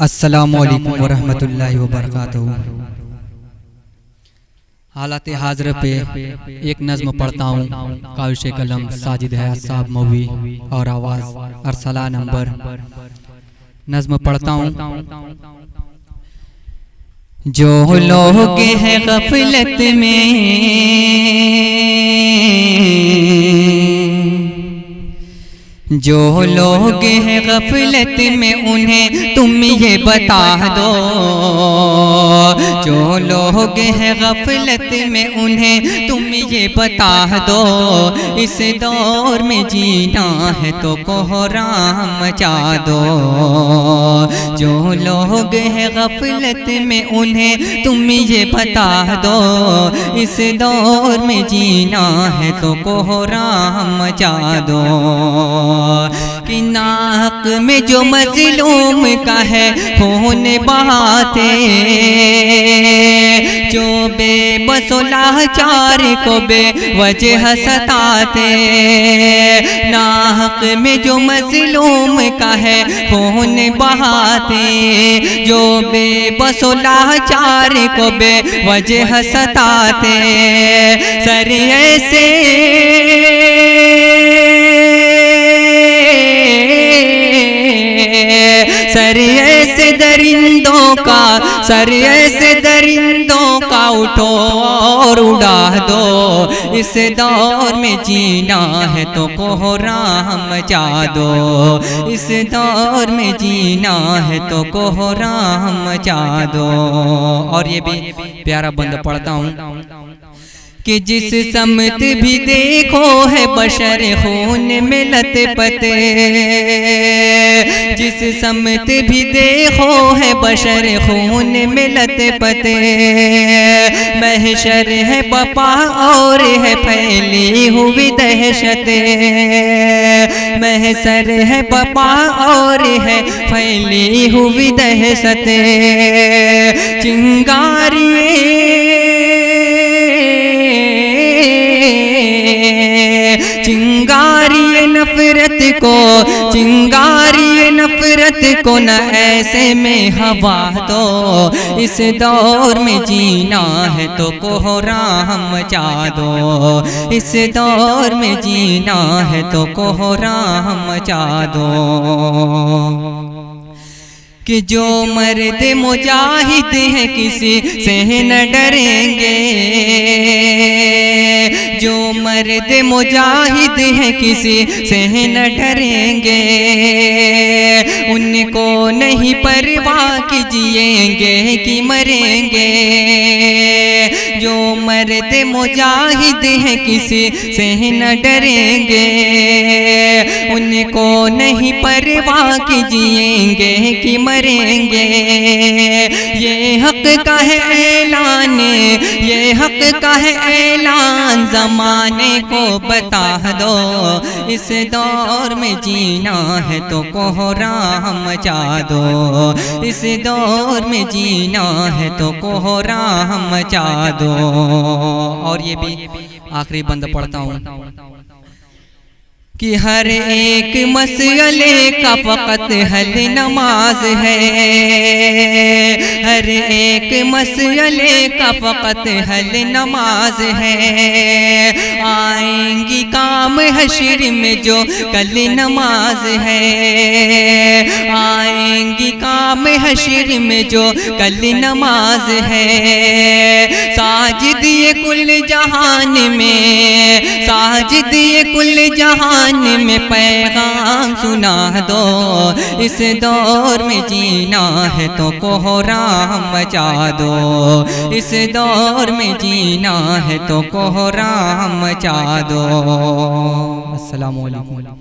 السلام علیکم ورحمۃ اللہ وبرکاتہ۔ حالات حاضر پہ ایک نظم پڑھتا ہوں، کاوش قلم ساجد حیات صاحب مووی اور آواز ارسلہ نمبر۔ نظم پڑھتا ہوں۔ جو لوگ ہیں غفلت میں، جو لوگ ہیں غفلت میں، انہیں تم یہ بتا دو۔ جو لوگ ہیں غفلت میں، انہیں تم یہ بتا دو۔ اس دور میں جینا ہے تو کوہرام مچا دو۔ جو لوگ ہیں غفلت میں، انہیں تم یہ بتا دو۔ اس دور میں جینا ہے تو کوہرام مچا دو۔ کہ ناحق میں جو مظلوم کا ہے خون بہاتے، جو بے بس و لاچار کو بے وجہ ستاتے۔ ناحق میں جو مظلوم کا ہے خون بہاتے، جو بے بس و لاچار کو بے وجہ ستاتے۔ سر ایسے سر ایسے درندوں کا، سر ایسے درندوں کا اٹھو اور اڑا دو۔ اس دور میں جینا ہے تو کوہرام مچا دو۔ اس دور میں جینا ہے تو کوہرام مچا دو۔ اور یہ بھی پیارا بند پڑھتا ہوں کہ جس سمت بھی دیکھو ہے بشر خون میں لت پتے۔ جس سمت بھی دیکھو ہے بشر خون میں لت پتے۔ محشر ہے بپا اور ہے پھیلی ہوئی دہشت۔ محشر ہے بپا اور ہے پھیلی ہوئی دہشت۔ چنگاری نفرت کو، چنگاری نفرت کو نہ ایسے میں ہوا دو۔ اس دور میں جینا ہے تو کوہرام مچا دو۔ اس دور میں جینا ہے تو کوہرام مچا دو۔ کہ جو مرد مجاہد ہیں کسی سے نہ ڈریں گے۔ جو مرد مجاہد ہیں کسی سے نہ ڈریں گے۔ ان کو نہیں پرواہ کہ جئیں گے کہ مریں گے۔ جو مرد مجاہد ہیں کسی سے نہ ڈریں گے۔ ان کو نہیں پرواہ کہ جئیں گے کہ مریں گے۔ یہ حق کا ہے اعلان، یہ حق کا ہے اعلان، زمانے کو بتا دو۔ اس دور میں جینا ہے تو کوہرام مچا دو۔ اس دور میں جینا ہے تو کوہرام مچا دو۔ اور یہ بھی آخری بند پڑھتا ہوں کہ ہر ایک مسئلے کا فقط حل نماز ہے۔ ہر ایک مسئلے کا فقط حل نماز ہے۔ آئیں گی کام حشر میں جو کل نماز ہے۔ آئیں گی کام حشر میں جو کل نماز ہے۔ ساجد یہ کل جہان میں، ساجد یہ کل جہان میں پیغام سنا دو۔ اس دور میں جینا ہے تو کوہرام مچا دو۔ اس دور میں جینا ہے تو کوہرام مچا دو۔ السلام علیکم۔